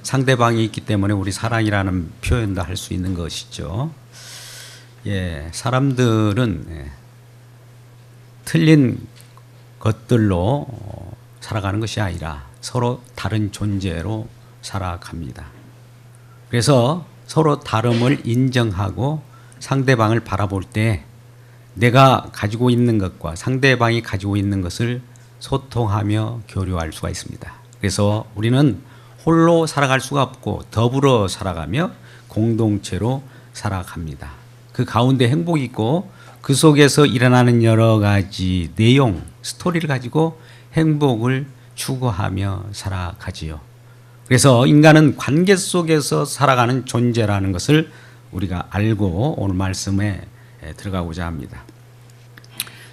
상대방이 있기 때문에 우리 사랑이라는 표현도 할 수 있는 것이죠. 예, 사람들은 틀린 것들로 살아가는 것이 아니라 서로 다른 존재로 살아갑니다. 그래서 서로 다름을 인정하고 상대방을 바라볼 때 내가 가지고 있는 것과 상대방이 가지고 있는 것을 소통하며 교류할 수가 있습니다. 그래서 우리는 홀로 살아갈 수가 없고 더불어 살아가며 공동체로 살아갑니다. 그 가운데 행복이 있고 그 속에서 일어나는 여러 가지 내용, 스토리를 가지고 행복을 추구하며 살아가지요. 그래서 인간은 관계 속에서 살아가는 존재라는 것을 우리가 알고 오늘 말씀에 들어가고자 합니다.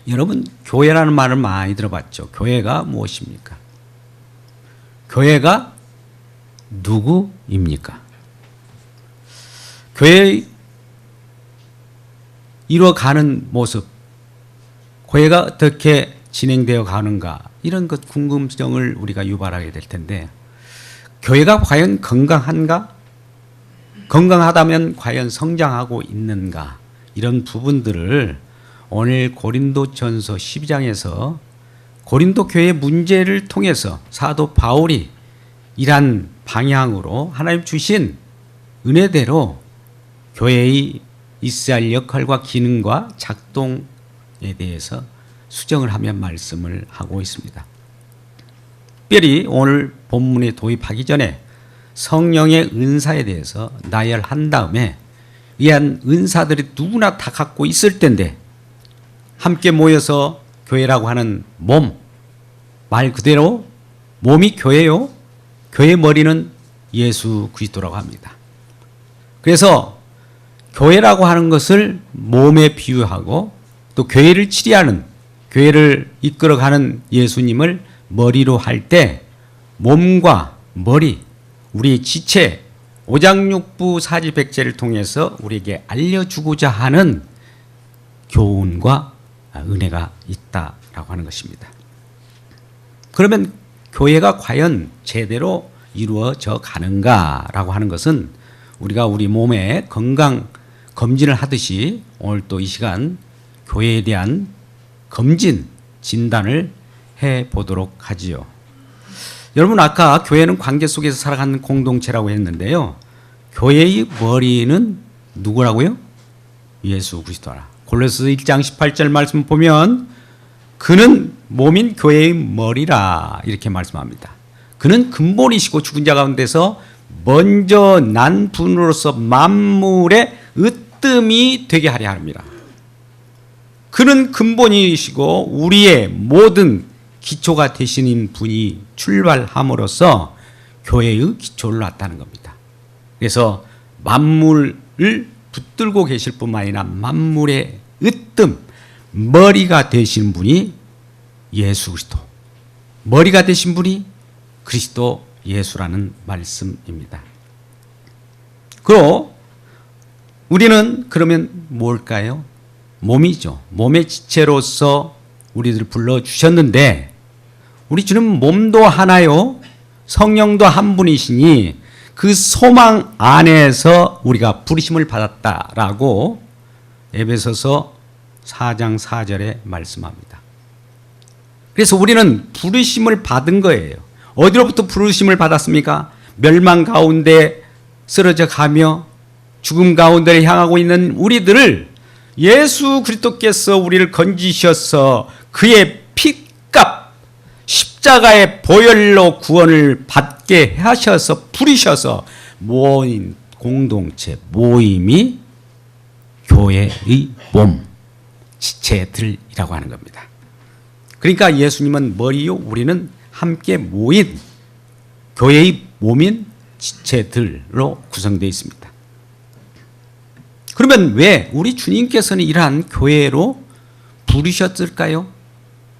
여러분, 교회라는 말을 많이 들어봤죠. 교회가 무엇입니까? 교회가 누구입니까? 교회 이루어가는 모습, 교회가 어떻게 진행되어 가는가, 이런 것 궁금증을 우리가 유발하게 될 텐데, 교회가 과연 건강한가? 건강하다면 과연 성장하고 있는가? 이런 부분들을 오늘 고린도전서 12장에서 고린도 교회의 문제를 통해서 사도 바울이 이러한 방향으로 하나님 주신 은혜대로 교회의 있어야 할 역할과 기능과 작동에 대해서 수정을 하며 말씀을 하고 있습니다. 특별히 오늘 본문에 도입하기 전에 성령의 은사에 대해서 나열한 다음에 이한 은사들이 누구나 다 갖고 있을 텐데 함께 모여서 교회라고 하는 몸, 말 그대로 몸이 교회요. 교회의 머리는 예수 그리스도라고 합니다. 그래서 교회라고 하는 것을 몸에 비유하고 또 교회를 치리하는, 교회를 이끌어가는 예수님을 머리로 할 때 몸과 머리, 우리의 지체, 오장육부 사지백제를 통해서 우리에게 알려주고자 하는 교훈과 은혜가 있다라고 하는 것입니다. 그러면 교회가 과연 제대로 이루어져 가는가라고 하는 것은 우리가 우리 몸의 건강 검진을 하듯이 오늘 또 이 시간 교회에 대한 검진, 진단을 해보도록 하지요. 여러분, 아까 교회는 관계 속에서 살아가는 공동체라고 했는데요. 교회의 머리는 누구라고요? 예수 그리스도라. 골로새 1장 18절 말씀 보면 그는 몸인 교회의 머리라 이렇게 말씀합니다. 그는 근본이시고 죽은 자 가운데서 먼저 난 분으로서 만물의 으뜸이 되게 하려 합니다. 그는 근본이시고 우리의 모든 기초가 되시는 분이 출발함으로써 교회의 기초를 놨다는 겁니다. 그래서 만물을 붙들고 계실 뿐만 아니라 만물의 으뜸, 머리가 되신 분이 예수 그리스도, 머리가 되신 분이 그리스도 예수라는 말씀입니다. 그리고 우리는 그러면 뭘까요? 몸이죠. 몸의 지체로서 우리들 불러주셨는데 우리 주는 몸도 하나요, 성령도 한 분이시니 그 소망 안에서 우리가 부르심을 받았다라고 에베소서 4장 4절에 말씀합니다. 그래서 우리는 부르심을 받은 거예요. 어디로부터 부르심을 받았습니까? 멸망 가운데 쓰러져 가며 죽음 가운데 향하고 있는 우리들을 예수 그리스도께서 우리를 건지셔서 그의 피값 십자가의 보혈로 구원을 받게 하셔서 부르셔서 모인 공동체 모임이 교회의 몸, 지체들이라고 하는 겁니다. 그러니까 예수님은 머리요, 우리는 함께 모인 교회의 몸인 지체들로 구성되어 있습니다. 그러면 왜 우리 주님께서는 이러한 교회로 부르셨을까요?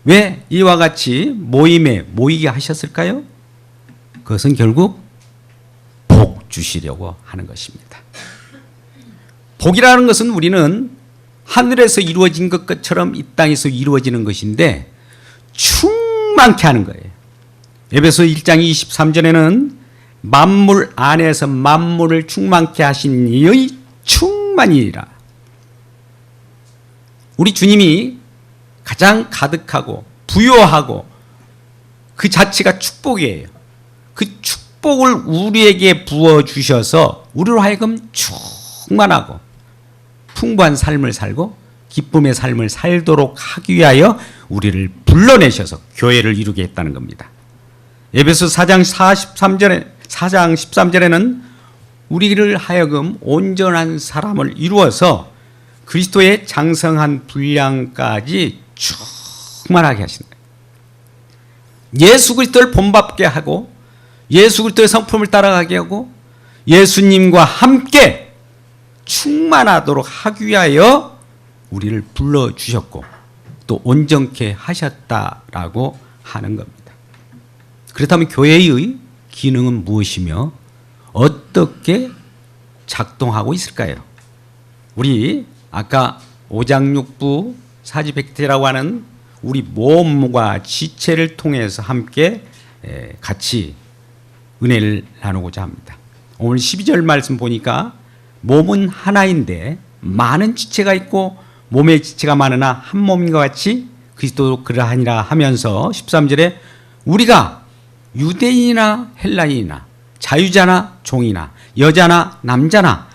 왜 이와 같이 모임에 모이게 하셨을까요? 그것은 결국 복 주시려고 하는 것입니다. 복이라는 것은 우리는 하늘에서 이루어진 것처럼 이 땅에서 이루어지는 것인데 충만케 하는 거예요. 에베소 1장 23절에는 만물 안에서 만물을 충만케 하신 이의 충만이라. 우리 주님이 가장 가득하고 부요하고 그 자체가 축복이에요. 그 축복을 우리에게 부어주셔서 우리로 하여금 충만하고 풍부한 삶을 살고 기쁨의 삶을 살도록 하기 위하여 우리를 불러내셔서 교회를 이루게 했다는 겁니다. 에베소 4장 13절에는 우리를 하여금 온전한 사람을 이루어서 그리스도의 장성한 분량까지 충만하게 하신다. 예수 그리스도를 본받게 하고 예수 그리스도의 성품을 따라가게 하고 예수님과 함께 충만하도록 하기 위하여 우리를 불러주셨고 또 온전케 하셨다라고 하는 겁니다. 그렇다면 교회의 기능은 무엇이며 어떻게 작동하고 있을까요? 우리 아까 오장육부 사지백태라고 하는 우리 몸과 지체를 통해서 함께 같이 은혜를 나누고자 합니다. 오늘 12절 말씀 보니까 몸은 하나인데 많은 지체가 있고 몸의 지체가 많으나 한 몸인 것 같이 그리스도도 그러하니라 하면서 13절에 우리가 유대인이나 헬라인이나 자유자나 종이나 여자나 남자나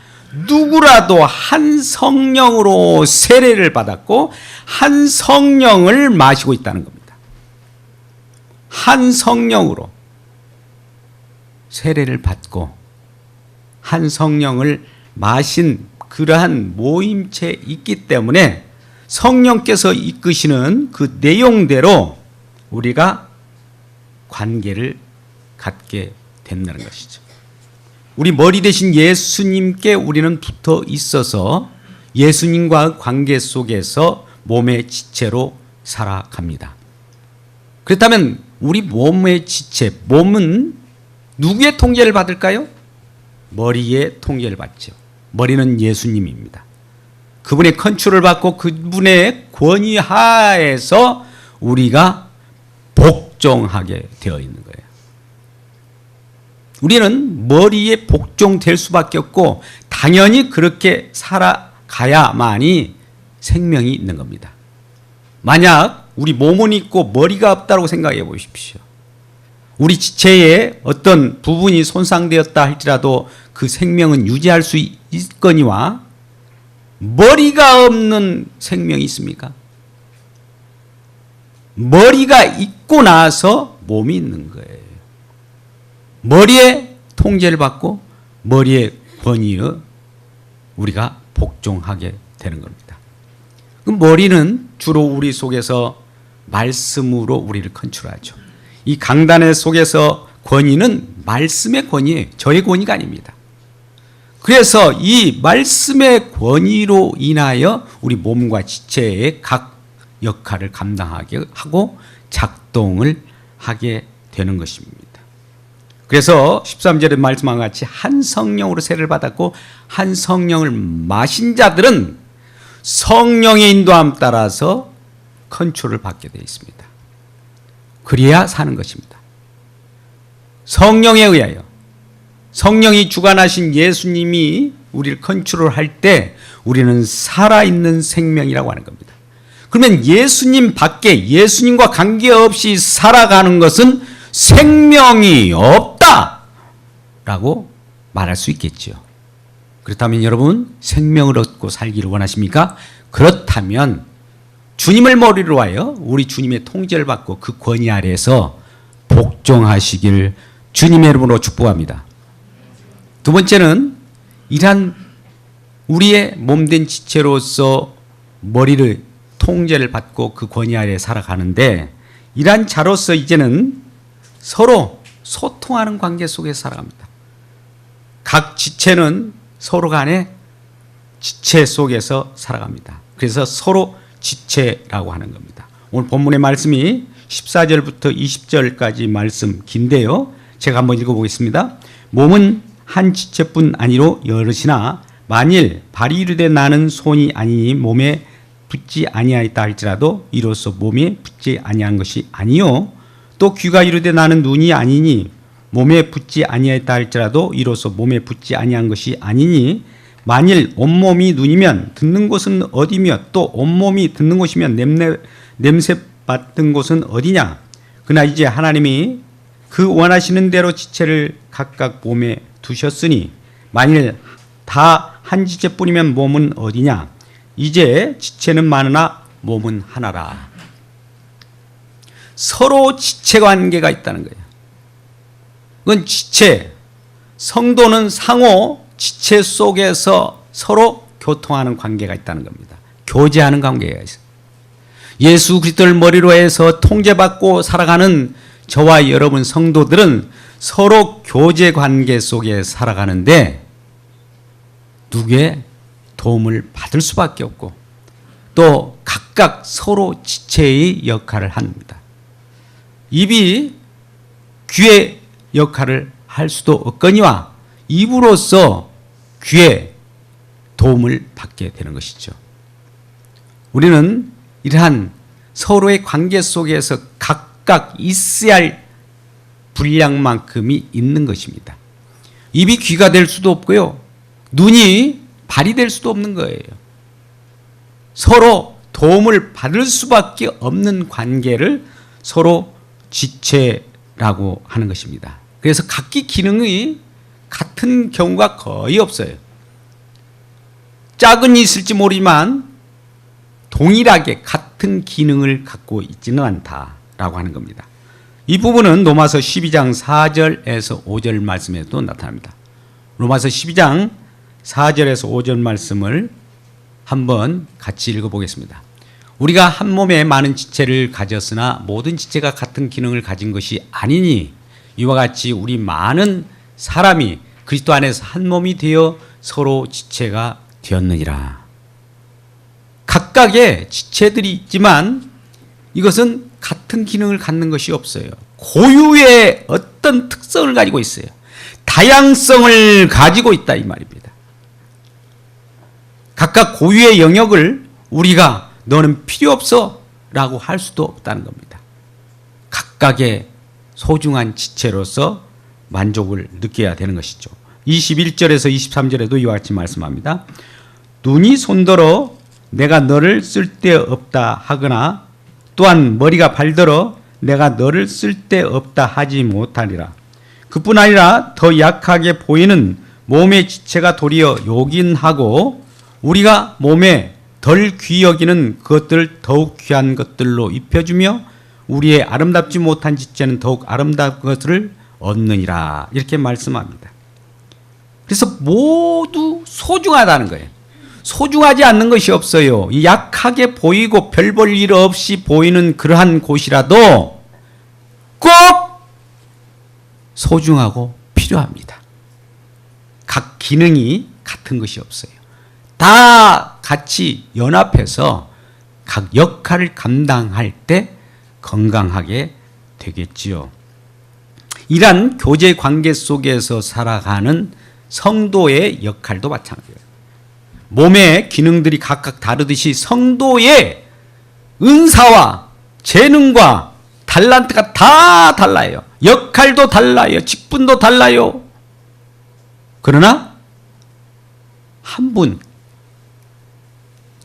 누구라도 한 성령으로 세례를 받았고 한 성령을 마시고 있다는 겁니다. 한 성령으로 세례를 받고 한 성령을 마신 그러한 모임체에 있기 때문에 성령께서 이끄시는 그 내용대로 우리가 관계를 갖게 된다는 것이죠. 우리 머리 대신 예수님께 우리는 붙어 있어서 예수님과 관계 속에서 몸의 지체로 살아갑니다. 그렇다면 우리 몸의 지체, 몸은 누구의 통제를 받을까요? 머리의 통제를 받죠. 머리는 예수님입니다. 그분의 컨트롤을 받고 그분의 권위 하에서 우리가 복종하게 되어 있는 거예요. 우리는 머리에 복종될 수밖에 없고 당연히 그렇게 살아가야만이 생명이 있는 겁니다. 만약 우리 몸은 있고 머리가 없다고 생각해 보십시오. 우리 지체에 어떤 부분이 손상되었다 할지라도 그 생명은 유지할 수 있거니와 머리가 없는 생명이 있습니까? 머리가 있고 나서 몸이 있는 거예요. 머리에 통제를 받고 머리의 권위에 우리가 복종하게 되는 겁니다. 그 머리는 주로 우리 속에서 말씀으로 우리를 컨트롤하죠. 이 강단의 속에서 권위는 말씀의 권위예요. 저의 권위가 아닙니다. 그래서 이 말씀의 권위로 인하여 우리 몸과 지체의 각 역할을 감당하게 하고 작동을 하게 되는 것입니다. 그래서 13절에 말씀한 같이 한 성령으로 세례를 받았고 한 성령을 마신 자들은 성령의 인도함 따라서 컨트롤을 받게 되어 있습니다. 그래야 사는 것입니다. 성령에 의하여 성령이 주관하신 예수님이 우리를 컨트롤할 때 우리는 살아있는 생명이라고 하는 겁니다. 그러면 예수님 밖에 예수님과 관계없이 살아가는 것은 생명이 없다라고 말할 수 있겠죠. 그렇다면 여러분 생명을 얻고 살기를 원하십니까? 그렇다면 주님을 머리로 하여 우리 주님의 통제를 받고 그 권위 아래에서 복종하시길 주님의 이름으로 축복합니다. 두 번째는 이러한 우리의 몸된 지체로서 머리를 통제를 받고 그 권위 아래에 살아가는데 이러한 자로서 이제는 서로 소통하는 관계 속에서 살아갑니다. 각 지체는 서로 간에 지체 속에서 살아갑니다. 그래서 서로 지체라고 하는 겁니다. 오늘 본문의 말씀이 14절부터 20절까지 말씀 긴데요. 제가 한번 읽어보겠습니다. 몸은 한 지체뿐 아니로 여럿이나 만일 발이 이르되 나는 손이 아니니 몸에 붙지 아니하였다 할지라도 이로써 몸에 붙지 아니한 것이 아니요 또 귀가 이르되 나는 눈이 아니니 몸에 붙지 아니하였다 할지라도 이로써 몸에 붙지 아니한 것이 아니니 만일 온몸이 눈이면 듣는 곳은 어디며 또 온몸이 듣는 곳이면 냄새 맡은 곳은 어디냐. 그러나 이제 하나님이 그 원하시는 대로 지체를 각각 몸에 두셨으니 만일 다 한 지체뿐이면 몸은 어디냐. 이제 지체는 많으나 몸은 하나라. 서로 지체 관계가 있다는 거예요. 그건 지체, 성도는 상호 지체 속에서 서로 교통하는 관계가 있다는 겁니다. 교제하는 관계가 있어요. 예수 그리스도를 머리로 해서 통제받고 살아가는 저와 여러분 성도들은 서로 교제 관계 속에 살아가는데 누구의 도움을 받을 수밖에 없고 또 각각 서로 지체의 역할을 합니다. 입이 귀의 역할을 할 수도 없거니와 입으로써 귀의 도움을 받게 되는 것이죠. 우리는 이러한 서로의 관계 속에서 각각 있어야 할 분량만큼이 있는 것입니다. 입이 귀가 될 수도 없고요. 눈이 발이 될 수도 없는 거예요. 서로 도움을 받을 수밖에 없는 관계를 서로 지체라고 하는 것입니다. 그래서 각기 기능이 같은 경우가 거의 없어요. 짝은 있을지 모르지만 동일하게 같은 기능을 갖고 있지는 않다라고 하는 겁니다. 이 부분은 로마서 12장 4절에서 5절 말씀에도 나타납니다. 로마서 12장 4절에서 5절 말씀을 한번 같이 읽어보겠습니다. 우리가 한 몸에 많은 지체를 가졌으나 모든 지체가 같은 기능을 가진 것이 아니니 이와 같이 우리 많은 사람이 그리스도 안에서 한 몸이 되어 서로 지체가 되었느니라. 각각의 지체들이 있지만 이것은 같은 기능을 갖는 것이 없어요. 고유의 어떤 특성을 가지고 있어요. 다양성을 가지고 있다 이 말입니다. 각각 고유의 영역을 우리가 너는 필요 없어 라고 할 수도 없다는 겁니다. 각각의 소중한 지체로서 만족을 느껴야 되는 것이죠. 21절에서 23절에도 이와 같이 말씀합니다. 눈이 손들어 내가 너를 쓸데없다 하거나 또한 머리가 발들어 내가 너를 쓸데없다 하지 못하리라. 그뿐 아니라 더 약하게 보이는 몸의 지체가 도리어 요긴하고 우리가 몸에 덜 귀 여기는 그것들을 더욱 귀한 것들로 입혀주며 우리의 아름답지 못한 지체는 더욱 아름다운 것을 얻느니라. 이렇게 말씀합니다. 그래서 모두 소중하다는 거예요. 소중하지 않는 것이 없어요. 약하게 보이고 별 볼 일 없이 보이는 그러한 곳이라도 꼭 소중하고 필요합니다. 각 기능이 같은 것이 없어요. 다 같이 연합해서 각 역할을 감당할 때 건강하게 되겠지요. 이러한 교제 관계 속에서 살아가는 성도의 역할도 마찬가지예요. 몸의 기능들이 각각 다르듯이 성도의 은사와 재능과 달란트가 다 달라요. 역할도 달라요. 직분도 달라요. 그러나 한 분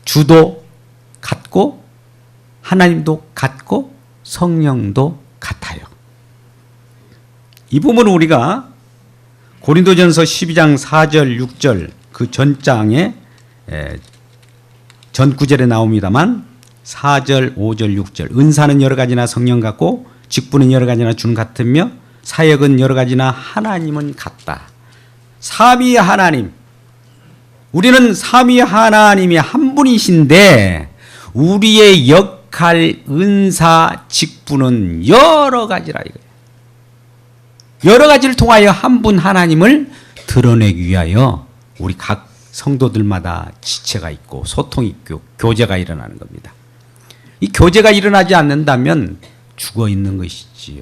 주도 같고 하나님도 같고 성령도 같아요. 이 부분은 우리가 고린도전서 12장 4절 6절 그 전장에 전 구절에 나옵니다만 4절 5절 6절 은사는 여러 가지나 성령 같고 직분은 여러 가지나 준 같으며 사역은 여러 가지나 하나님은 같다. 삼위 하나님, 우리는 삼위 하나님이 한 분이신데 우리의 역할, 은사, 직분은 여러 가지라 이거예요. 여러 가지를 통하여 한 분 하나님을 드러내기 위하여 우리 각 성도들마다 지체가 있고 소통이 있고 교제가 일어나는 겁니다. 이 교제가 일어나지 않는다면 죽어 있는 것이지요.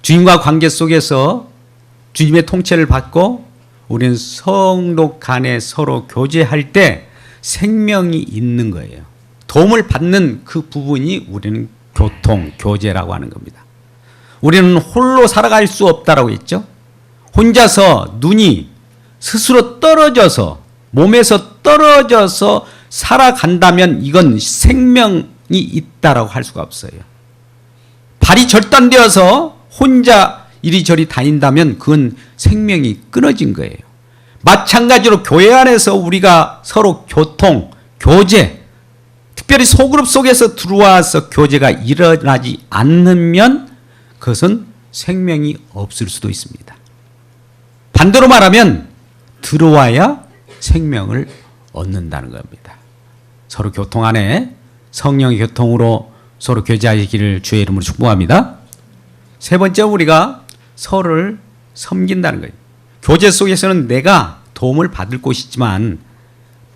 주님과 관계 속에서 주님의 통치를 받고 우리는 성도 간에 서로 교제할 때 생명이 있는 거예요. 도움을 받는 그 부분이 우리는 교통, 교제라고 하는 겁니다. 우리는 홀로 살아갈 수 없다라고 했죠. 혼자서 눈이 스스로 떨어져서 몸에서 떨어져서 살아간다면 이건 생명이 있다라고 할 수가 없어요. 발이 절단되어서 혼자 이리저리 다닌다면 그건 생명이 끊어진 거예요. 마찬가지로 교회 안에서 우리가 서로 교통, 교제, 특별히 소그룹 속에서 들어와서 교제가 일어나지 않으면 그것은 생명이 없을 수도 있습니다. 반대로 말하면 들어와야 생명을 얻는다는 겁니다. 서로 교통 안에 성령의 교통으로 서로 교제하시기를 주의 이름으로 축복합니다. 세 번째, 우리가 서로를 섬긴다는 거예요. 교제 속에서는 내가 도움을 받을 곳이지만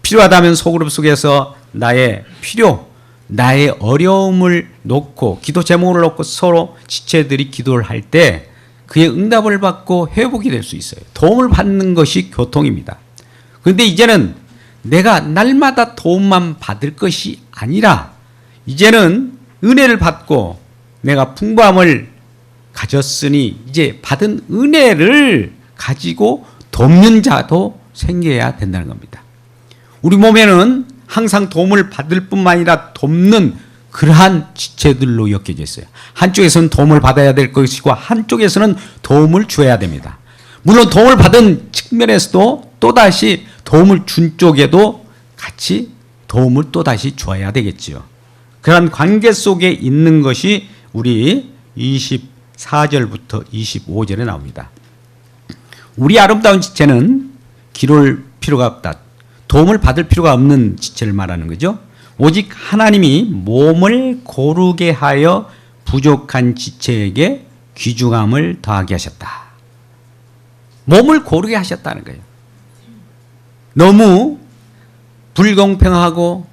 필요하다면 소그룹 속에서 나의 필요, 나의 어려움을 놓고 기도 제목을 놓고 서로 지체들이 기도를 할 때 그의 응답을 받고 회복이 될 수 있어요. 도움을 받는 것이 교통입니다. 그런데 이제는 내가 날마다 도움만 받을 것이 아니라 이제는 은혜를 받고 내가 풍부함을 가졌으니 이제 받은 은혜를 가지고 돕는 자도 생겨야 된다는 겁니다. 우리 몸에는 항상 도움을 받을 뿐만 아니라 돕는 그러한 지체들로 엮여져 있어요. 한쪽에서는 도움을 받아야 될 것이고 한쪽에서는 도움을 줘야 됩니다. 물론 도움을 받은 측면에서도 또다시 도움을 준 쪽에도 같이 도움을 또다시 줘야 되겠지요. 그런 관계 속에 있는 것이 우리 24절부터 25절에 나옵니다. 우리 아름다운 지체는 기를 필요가 없다. 도움을 받을 필요가 없는 지체를 말하는 거죠. 오직 하나님이 몸을 고르게 하여 부족한 지체에게 귀중함을 더하게 하셨다. 몸을 고르게 하셨다는 거예요. 너무 불공평하고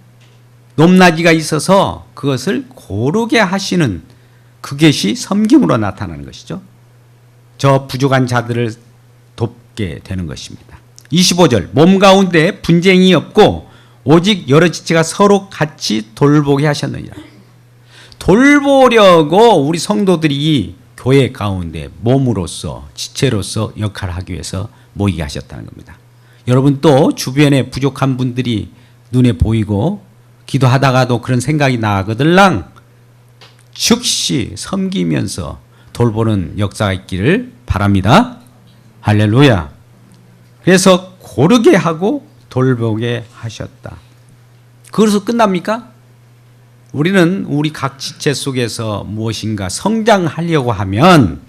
높낮이가 있어서 그것을 고르게 하시는 그것이 섬김으로 나타나는 것이죠. 저 부족한 자들을 돕게 되는 것입니다. 25절, 몸 가운데 분쟁이 없고 오직 여러 지체가 서로 같이 돌보게 하셨느니라. 돌보려고 우리 성도들이 교회 가운데 몸으로서 지체로서 역할을 하기 위해서 모이게 하셨다는 겁니다. 여러분 또 주변에 부족한 분들이 눈에 보이고 기도하다가도 그런 생각이 나거들랑 즉시 섬기면서 돌보는 역사가 있기를 바랍니다. 할렐루야. 그래서 고르게 하고 돌보게 하셨다. 그것으로 끝납니까? 우리는 우리 각 지체 속에서 무엇인가 성장하려고 하면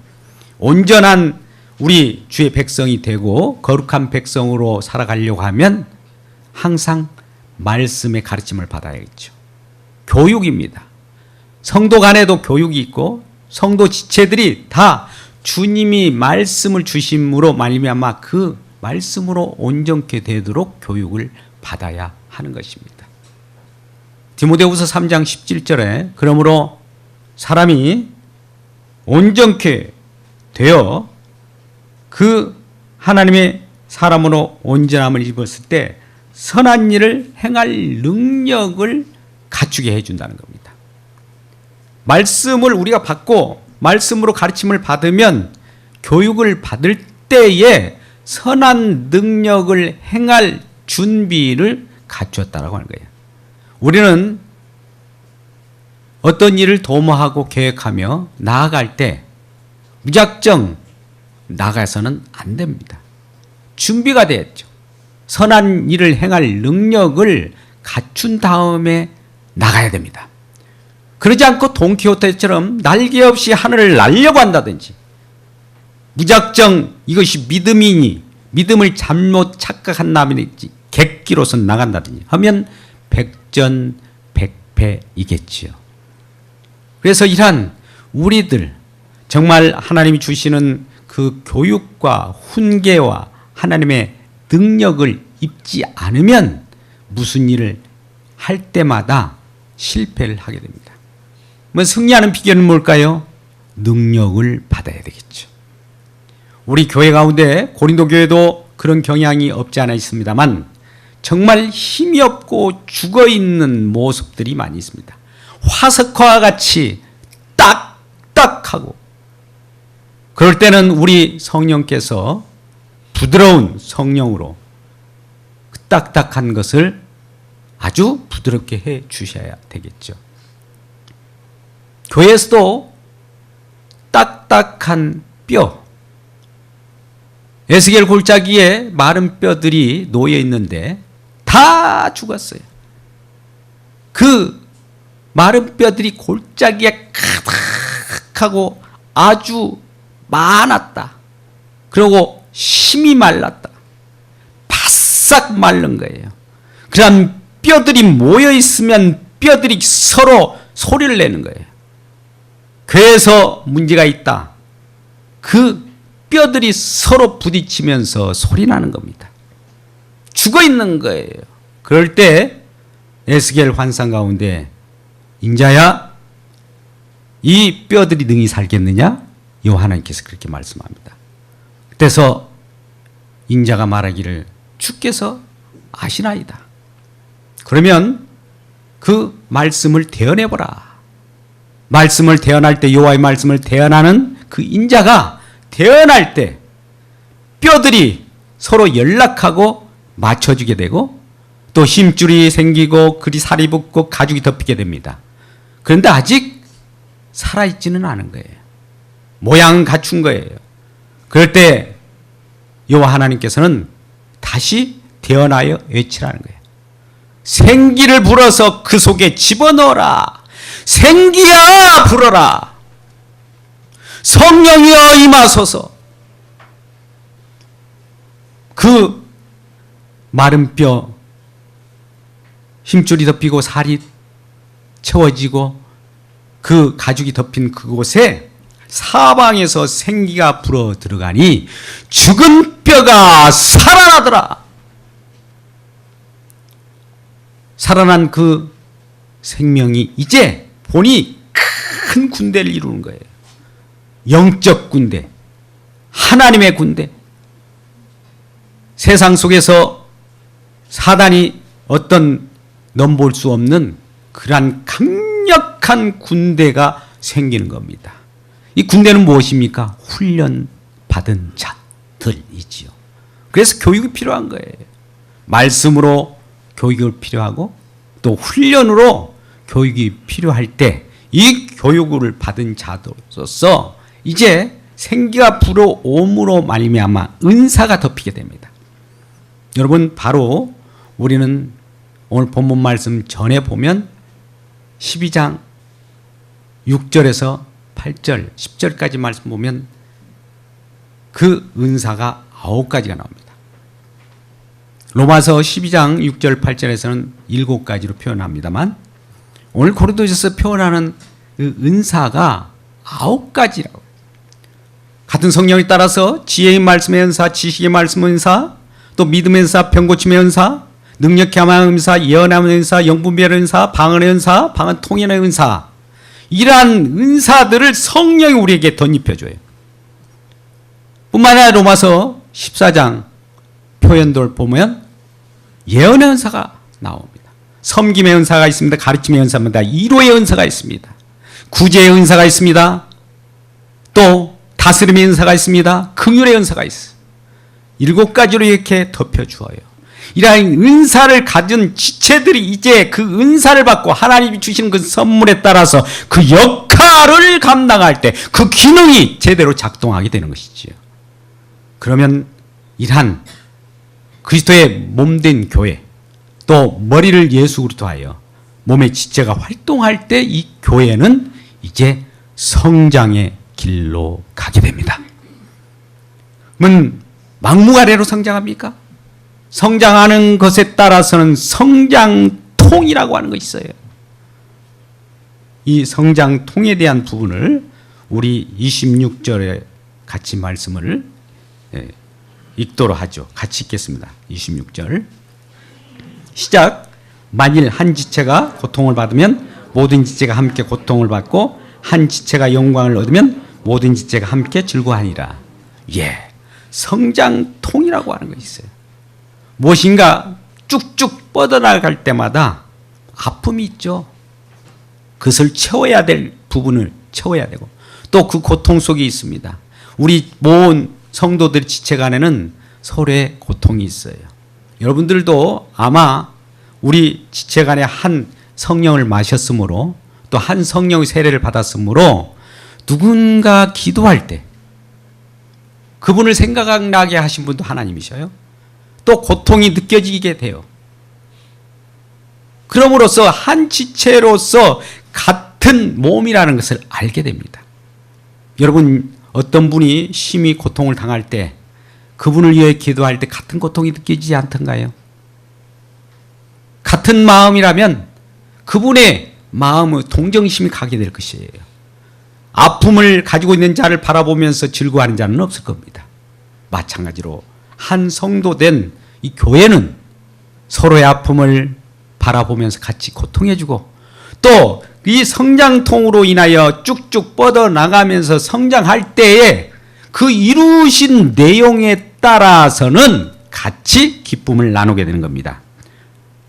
온전한 우리 주의 백성이 되고 거룩한 백성으로 살아가려고 하면 항상 말씀의 가르침을 받아야겠죠. 교육입니다. 성도 간에도 교육이 있고 성도 지체들이 다 주님이 말씀을 주심으로 말미암아 그 말씀으로 온전케 되도록 교육을 받아야 하는 것입니다. 디모데후서 3장 17절에 그러므로 사람이 온전케 되어 그 하나님의 사람으로 온전함을 입었을 때 선한 일을 행할 능력을 갖추게 해준다는 겁니다. 말씀을 우리가 받고 말씀으로 가르침을 받으면 교육을 받을 때에 선한 능력을 행할 준비를 갖추었다라고 하는 거예요. 우리는 어떤 일을 도모하고 계획하며 나아갈 때 무작정 나가서는 안 됩니다. 준비가 되었죠. 선한 일을 행할 능력을 갖춘 다음에 나가야 됩니다. 그러지 않고 돈키호테처럼 날개 없이 하늘을 날려고 한다든지 무작정 이것이 믿음이니 믿음을 잘못 착각한다든지 객기로서 나간다든지 하면 백전백패이겠지요. 그래서 이러한 우리들 정말 하나님이 주시는 그 교육과 훈계와 하나님의 능력을 입지 않으면 무슨 일을 할 때마다 실패를 하게 됩니다. 승리하는 비결은 뭘까요? 능력을 받아야 되겠죠. 우리 교회 가운데 고린도 교회도 그런 경향이 없지 않아 있습니다만 정말 힘이 없고 죽어있는 모습들이 많이 있습니다. 화석화와 같이 딱딱하고 그럴 때는 우리 성령께서 부드러운 성령으로 그 딱딱한 것을 아주 부드럽게 해 주셔야 되겠죠. 교회에서도 딱딱한 뼈, 에스겔 골짜기에 마른 뼈들이 놓여 있는데 다 죽었어요. 그 마른 뼈들이 골짜기에 가득하고 아주 많았다. 그리고 힘이 말랐다. 바싹 마른 거예요. 그런 뼈들이 모여 있으면 뼈들이 서로 소리를 내는 거예요. 교회에서 문제가 있다. 그 뼈들이 서로 부딪히면서 소리 나는 겁니다. 죽어 있는 거예요. 그럴 때 에스겔 환상 가운데 인자야, 이 뼈들이 능히 살겠느냐? 하나님께서 그렇게 말씀합니다. 그래서 인자가 말하기를 주께서 아시나이다. 그러면 그 말씀을 대언해보라. 말씀을 대언할 때, 여호와의 말씀을 대언하는 그 인자가 대언할 때 뼈들이 서로 연락하고 맞춰지게 되고 또 힘줄이 생기고 그리 살이 붙고 가죽이 덮이게 됩니다. 그런데 아직 살아있지는 않은 거예요. 모양은 갖춘 거예요. 그럴 때 여호와 하나님께서는 다시 대언하여 외치라는 거예요. 생기를 불어서 그 속에 집어넣어라. 생기야 불어라. 성령이여 임하소서. 그 마른 뼈, 힘줄이 덮이고 살이 채워지고 그 가죽이 덮인 그곳에 사방에서 생기가 불어 들어가니 죽은 뼈가 살아나더라. 살아난 그 생명이 이제 본이 큰 군대를 이루는 거예요. 영적 군대, 하나님의 군대. 세상 속에서 사단이 어떤 넘볼 수 없는 그러한 강력한 군대가 생기는 겁니다. 이 군대는 무엇입니까? 훈련 받은 자들이지요. 그래서 교육이 필요한 거예요. 말씀으로 교육이 필요하고 또 훈련으로 교육이 필요할 때 이 교육을 받은 자로서 이제 생기가 불어옴으로 말미암아 은사가 덮이게 됩니다. 여러분, 바로 우리는 오늘 본문 말씀 전에 보면 12장 6절에서 8절, 10절까지 말씀 보면 그 은사가 9가지가 나옵니다. 로마서 12장 6절 8절에서는 7가지로 표현합니다만 오늘 고린도전서 표현하는 그 은사가 9가지라고. 같은 성령에 따라서 지혜의 말씀의 은사, 지식의 말씀의 은사, 또 믿음의 은사, 병고침의 은사, 능력케 함의 은사, 예언함의 은사, 영분별의 은사, 방언의 은사, 방언 통연의 은사, 이러한 은사들을 성령이 우리에게 덧입혀줘요. 뿐만 아니라 로마서 14장 표현들 보면 예언의 은사가 나옵니다. 섬김의 은사가 있습니다. 가르침의 은사입니다. 이로의 은사가 있습니다. 구제의 은사가 있습니다. 또 다스림의 은사가 있습니다. 긍휼의 은사가 있어요. 7가지로 이렇게 덮여주어요. 이러한 은사를 가진 지체들이 이제 그 은사를 받고 하나님이 주시는 그 선물에 따라서 그 역할을 감당할 때 그 기능이 제대로 작동하게 되는 것이지요. 그러면 이러한 그리스도의 몸된 교회, 또 머리를 예수로 하여 몸의 지체가 활동할 때 이 교회는 이제 성장의 길로 가게 됩니다. 그러면 막무가내로 성장합니까? 성장하는 것에 따라서는 성장통이라고 하는 것이 있어요. 이 성장통에 대한 부분을 우리 26절에 같이 말씀을 읽도록 하죠. 같이 읽겠습니다. 26절 시작. 만일 한 지체가 고통을 받으면 모든 지체가 함께 고통을 받고 한 지체가 영광을 얻으면 모든 지체가 함께 즐거워하니라. 예, 성장통이라고 하는 것이 있어요. 무엇인가 쭉쭉 뻗어나갈 때마다 아픔이 있죠. 그것을 채워야 될 부분을 채워야 되고 또 그 고통 속에 있습니다. 우리 모은 성도들 지체 간에는 서로의 고통이 있어요. 여러분들도 아마 우리 지체 간에 한 성령을 마셨으므로 또 한 성령의 세례를 받았으므로 누군가 기도할 때 그분을 생각나게 하신 분도 하나님이셔요. 또 고통이 느껴지게 돼요. 그럼으로써 한 지체로서 같은 몸이라는 것을 알게 됩니다. 여러분, 어떤 분이 심히 고통을 당할 때 그분을 위해 기도할 때 같은 고통이 느껴지지 않던가요? 같은 마음이라면 그분의 마음의 동정심이 가게 될 것이에요. 아픔을 가지고 있는 자를 바라보면서 즐거워하는 자는 없을 겁니다. 마찬가지로 한 성도된 이 교회는 서로의 아픔을 바라보면서 같이 고통해주고 또 이 성장통으로 인하여 쭉쭉 뻗어나가면서 성장할 때에 그 이루신 내용에 따라서는 같이 기쁨을 나누게 되는 겁니다.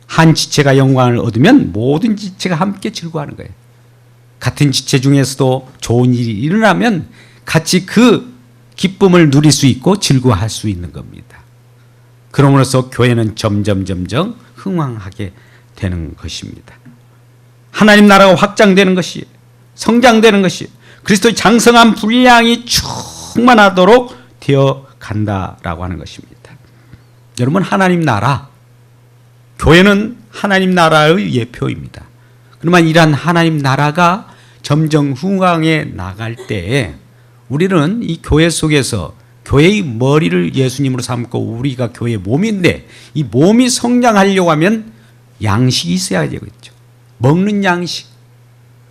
한 지체가 영광을 얻으면 모든 지체가 함께 즐거워하는 거예요. 같은 지체 중에서도 좋은 일이 일어나면 같이 그 기쁨을 누릴 수 있고 즐거워할 수 있는 겁니다. 그러므로써 교회는 점점 흥왕하게 되는 것입니다. 하나님 나라가 확장되는 것이, 성장되는 것이, 그리스도의 장성한 분량이 충만하도록 되어 간다라고 하는 것입니다. 여러분, 하나님 나라, 교회는 하나님 나라의 예표입니다. 그러면 이러한 하나님 나라가 점점 흥왕해 나갈 때에 우리는 이 교회 속에서 교회의 머리를 예수님으로 삼고 우리가 교회의 몸인데 이 몸이 성장하려고 하면 양식이 있어야 되겠죠. 먹는 양식.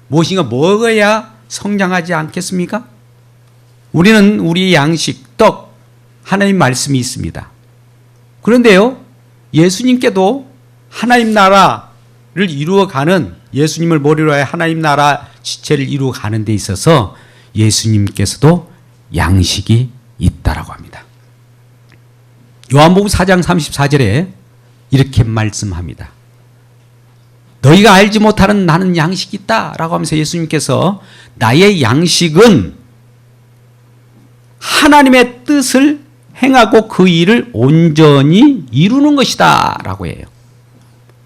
무엇인가 먹어야 성장하지 않겠습니까? 우리는 우리의 양식, 떡, 하나님 말씀이 있습니다. 그런데요, 예수님께도 하나님 나라를 이루어가는, 예수님을 머리로 하여 하나님 나라 지체를 이루어가는 데 있어서 예수님께서도 양식이 있다라고 합니다. 요한복음 4장 34절에 이렇게 말씀합니다. 너희가 알지 못하는 나는 양식이 있다라고 하면서 예수님께서 나의 양식은 하나님의 뜻을 행하고 그 일을 온전히 이루는 것이다 라고 해요.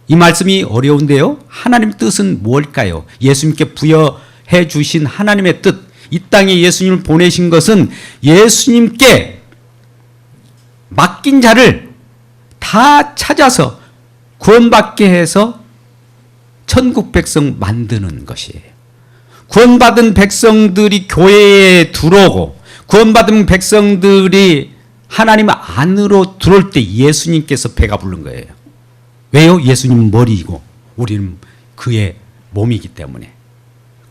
이 말씀이 어려운데요, 하나님 뜻은 무엇일까요? 예수님께 부여해 주신 하나님의 뜻, 이 땅에 예수님을 보내신 것은 예수님께 맡긴 자를 다 찾아서 구원받게 해서 천국 백성 만드는 것이에요. 구원받은 백성들이 교회에 들어오고 구원받은 백성들이 하나님 안으로 들어올 때 예수님께서 배가 부른 거예요. 왜요? 예수님은 머리이고 우리는 그의 몸이기 때문에.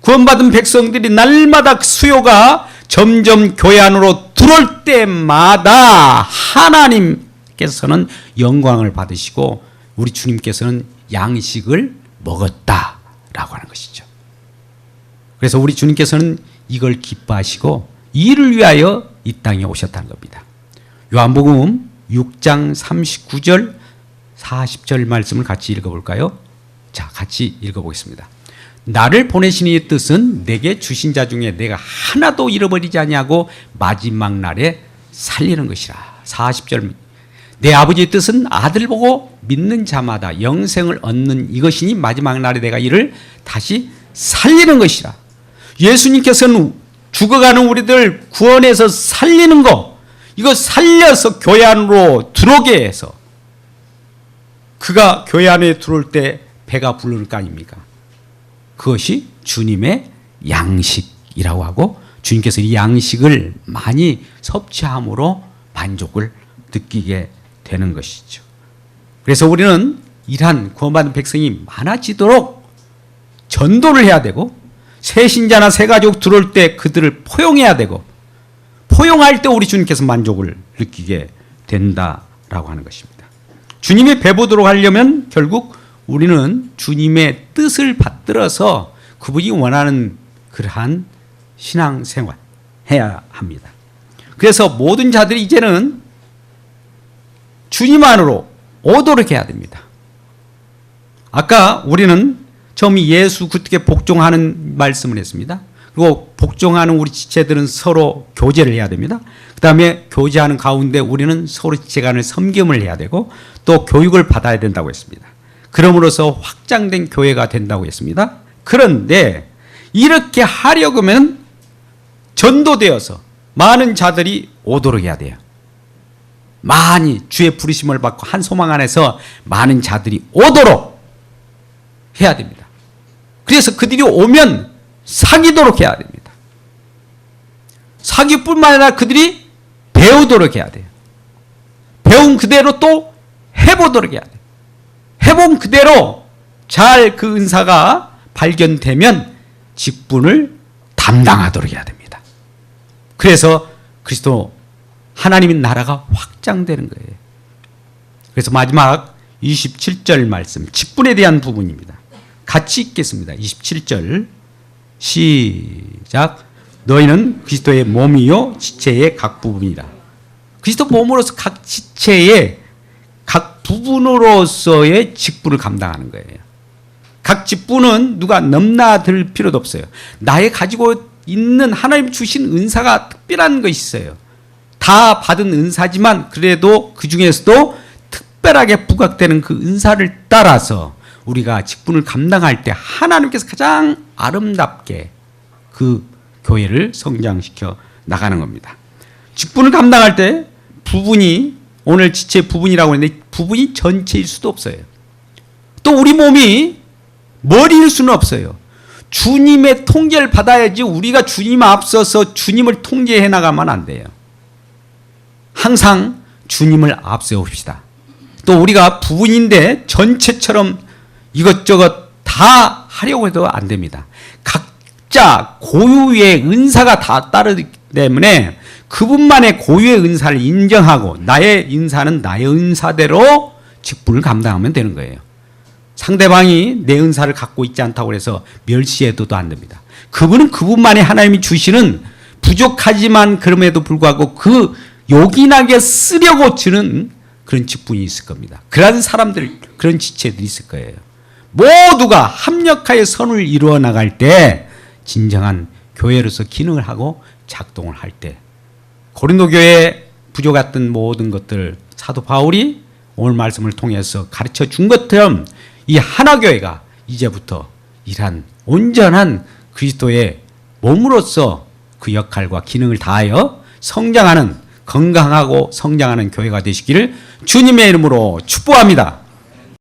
구원받은 백성들이 날마다 수요가 점점 교회 안으로 들어올 때마다 하나님께서는 영광을 받으시고 우리 주님께서는 양식을 먹었다라고 하는 것이죠. 그래서 우리 주님께서는 이걸 기뻐하시고 이를 위하여 이 땅에 오셨다는 겁니다. 요한복음 6장 39절 40절 말씀을 같이 읽어볼까요? 자, 같이 읽어보겠습니다. 나를 보내신 이의 뜻은 내게 주신 자 중에 내가 하나도 잃어버리지 아니하고 마지막 날에 살리는 것이라. 40절 내 아버지의 뜻은 아들 보고 믿는 자마다 영생을 얻는 이것이니 마지막 날에 내가 이를 다시 살리는 것이라. 예수님께서는 죽어가는 우리들 구원해서 살리는 거, 이거 살려서 교회 안으로 들어오게 해서 그가 교회 안에 들어올 때 배가 부를 거 아닙니까? 그것이 주님의 양식이라고 하고 주님께서 이 양식을 많이 섭취함으로 만족을 느끼게 되는 것이죠. 그래서 우리는 이러한 구원받은 백성이 많아지도록 전도를 해야 되고 새 신자나 새 가족 들어올 때 그들을 포용해야 되고 포용할 때 우리 주님께서 만족을 느끼게 된다라고 하는 것입니다. 주님이 배부도록 하려면 결국 우리는 주님의 뜻을 받들어서 그분이 원하는 그러한 신앙생활 해야 합니다. 그래서 모든 자들이 이제는 주님 안으로 오도록 해야 됩니다. 아까 우리는 처음 예수 그렇게 복종하는 말씀을 했습니다. 그리고 복종하는 우리 지체들은 서로 교제를 해야 됩니다. 그 다음에 교제하는 가운데 우리는 서로 지체 간의 섬김을 해야 되고 또 교육을 받아야 된다고 했습니다. 그럼으로써 확장된 교회가 된다고 했습니다. 그런데 이렇게 하려고 하면 전도되어서 많은 자들이 오도록 해야 돼요. 많이 주의 부르심을 받고 한 소망 안에서 많은 자들이 오도록 해야 됩니다. 그래서 그들이 오면 사귀도록 해야 됩니다. 사귀뿐만 아니라 그들이 배우도록 해야 돼요. 배운 그대로 또 해보도록 해야 돼요. 해본 그대로 잘 그 은사가 발견되면 직분을 담당하도록 해야 됩니다. 그래서 그리스도 하나님의 나라가 확장되는 거예요. 그래서 마지막 27절 말씀, 직분에 대한 부분입니다. 같이 읽겠습니다. 27절 시작. 너희는 그리스도의 몸이요 지체의 각 부분이라. 그리스도 몸으로서 각 지체의 각 부분으로서의 직분을 감당하는 거예요. 각 직분은 누가 넘나들 필요도 없어요. 나의 가지고 있는 하나님 주신 은사가 특별한 것이 있어요. 다 받은 은사지만 그래도 그 중에서도 특별하게 부각되는 그 은사를 따라서 우리가 직분을 감당할 때 하나님께서 가장 아름답게 그 교회를 성장시켜 나가는 겁니다. 직분을 감당할 때 부분이, 오늘 지체 부분이라고 했는데 부분이 전체일 수도 없어요. 또 우리 몸이 머리일 수는 없어요. 주님의 통제를 받아야지 우리가 주님 앞서서 주님을 통제해 나가면 안 돼요. 항상 주님을 앞세웁시다. 또 우리가 부분인데 전체처럼 이것저것 다 하려고 해도 안 됩니다. 각자 고유의 은사가 다 따르기 때문에 그분만의 고유의 은사를 인정하고 나의 은사는 나의 은사대로 직분을 감당하면 되는 거예요. 상대방이 내 은사를 갖고 있지 않다고 해서 멸시해도 안 됩니다. 그분은 그분만의 하나님이 주시는 부족하지만 그럼에도 불구하고 그 요긴하게 쓰려고 주는 그런 직분이 있을 겁니다. 그런 사람들, 그런 지체들이 있을 거예요. 모두가 합력하여 선을 이루어 나갈 때 진정한 교회로서 기능을 하고 작동을 할 때 고린도 교회에 부족했던 모든 것들 사도 바울이 오늘 말씀을 통해서 가르쳐 준 것처럼 이 하나교회가 이제부터 이러한 온전한 그리스도의 몸으로서 그 역할과 기능을 다하여 성장하는, 건강하고 성장하는 교회가 되시기를 주님의 이름으로 축복합니다.